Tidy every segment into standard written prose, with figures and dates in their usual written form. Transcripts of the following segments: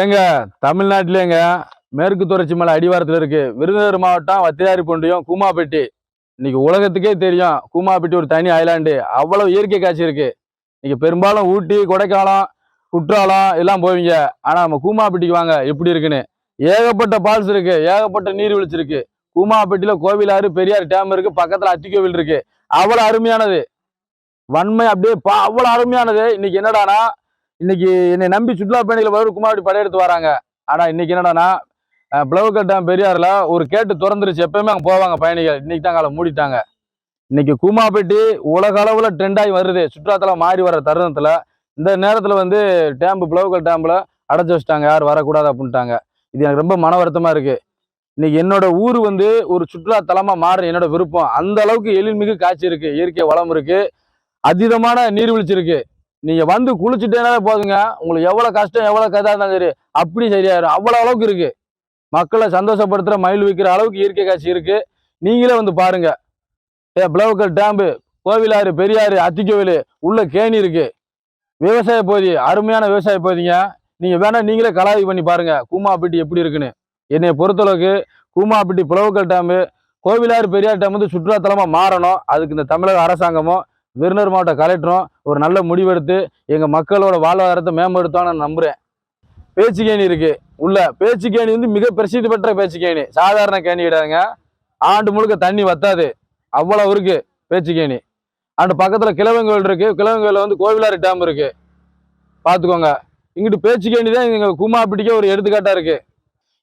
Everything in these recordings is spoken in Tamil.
ஏங்க தமிழ்நாட்டிலேங்க மேற்கு தொடர்ச்சி மலை அடிவாரத்தில் இருக்கு விருதுநகர் மாவட்டம் வத்தியாரிப்பொண்டியம் கூமாப்பட்டி. இன்னைக்கு உலகத்துக்கே தெரியும் கூமாப்பட்டி ஒரு தனி ஐலாண்டு. அவ்வளவு இயற்கை காட்சி இருக்கு. நீங்க பெரும்பாலும் ஊட்டி, கொடைக்கானல், குற்றாலம் எல்லாம் போவீங்க. ஆனா நம்ம கூமாப்பட்டிக்கு வாங்க எப்படி இருக்குன்னு. ஏகப்பட்ட பால்ஸ் இருக்கு, ஏகப்பட்ட நீர்வீழ்ச்சி இருக்கு. கூமாப்பட்டியில கோவிலாறு, பெரியார் டேம் இருக்கு, பக்கத்துல அத்திக்கோவில் இருக்கு. அவ்வளவு அருமையானது. வன்மை அப்படியே அவ்வளவு அருமையானது. இன்னைக்கு என்னடானா, இன்னைக்கு என்னை நம்பி சுற்றுலா பயணிகள் வரும் குமாரடி படையெடுத்து வராங்க. ஆனா இன்னைக்கு என்னடானா, பிளவுக்கல் டேம் பெரியாறுல ஒரு கேட்டு திறந்துருச்சு. எப்பயுமே அங்க போவாங்க பயணிகள். இன்னைக்கு தான் காலை மூடிட்டாங்க. இன்னைக்கு கூமாப்பட்டி உலக அளவுல ட்ரெண்ட் ஆகி வருது. சுற்றுலாத்தலம் மாறி வர தருணத்துல இந்த நேரத்துல வந்து பிளவுக்கல் டேம்ல அடைச்சு வச்சுட்டாங்க. யாரும் வரக்கூடாது அப்படின்ட்டாங்க. இது எனக்கு ரொம்ப மன வருத்தமா இருக்கு. இன்னைக்கு என்னோட ஊர் வந்து ஒரு சுற்றுலா தலமா மாற என்னோட விருப்பம். அந்த அளவுக்கு எழில்மிகு காட்சி இருக்கு, இயற்கை வளம் இருக்கு, அதீதமான நீர்வீழ்ச்சி இருக்கு. நீங்க வந்து குளிச்சுட்டேனாலே போதுங்க, உங்களுக்கு எவ்வளவு கஷ்டம் எவ்வளவு கதா இருந்தாலும் சரி அப்படி சரியாயிரும். அவ்வளவு அளவுக்கு இருக்கு. மக்களை சந்தோஷப்படுத்துற மயில் வைக்கிற அளவுக்கு இயற்கை காட்சி இருக்கு. நீங்களே வந்து பாருங்க. பிளவுக்கல் டேம்பு, கோவிலாறு, பெரியாறு, அத்திக்கோவில், உள்ள கேணி இருக்கு. விவசாய பகுதி, அருமையான விவசாய பகுதிங்க. நீங்க வேணா நீங்களே கலாய்வு பண்ணி பாருங்க கூமாப்பட்டி எப்படி இருக்குன்னு. என்னைய பொறுத்தளவுக்கு கூமாப்பட்டி பிளவுக்கல் டேம்பு, கோவிலாறு, பெரியார் டேம் வந்து சுற்றுலாத்தலமா மாறணும். அதுக்கு இந்த தமிழக அரசாங்கமும் விருதுநகர் மாவட்ட கலெக்டரும் ஒரு நல்ல முடிவெடுத்து எங்க மக்களோட வாழ்வாதாரத்தை மேம்படுத்துவான்னு நான் நம்புறேன். பேச்சுக்கேணி இருக்கு. உள்ள பேச்சுக்கேணி வந்து மிக பிரசித்தி பெற்ற பேச்சுக்கேணி, சாதாரண கேணி கிடையாதுங்க. ஆண்டு முழுக்க தண்ணி வத்தாது, அவ்வளவு இருக்கு பேச்சுக்கேணி. அண்ட் பக்கத்துல கிழவங்கோயில் இருக்கு. கிழவங்கோயில வந்து கோவிலாறு டேம் இருக்கு, பாத்துக்கோங்க. இங்கிட்டு பேச்சுக்கேணி தான் எங்க கூமாப்பட்டிக்கே ஒரு எடுத்துக்காட்டா இருக்கு.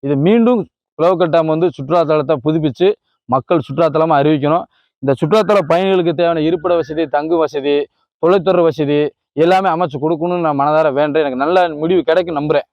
இது மீண்டும் பிளவுக்கல் டேம் வந்து சுற்றுலாத்தலத்தை புதுப்பிச்சு மக்கள் சுற்றுலாத்தலமா அறிவிக்கணும். இந்த சுற்றுலாத்தல பயணிகளுக்கு தேவையான இருப்பிட வசதி, தங்கு வசதி, தொலைத்தொடர் வசதி எல்லாமே அமைச்சு கொடுக்கணும்னு நான் மனதார வேண்டேன். எனக்கு நல்ல முடிவு கிடைக்கும் நம்புறேன்.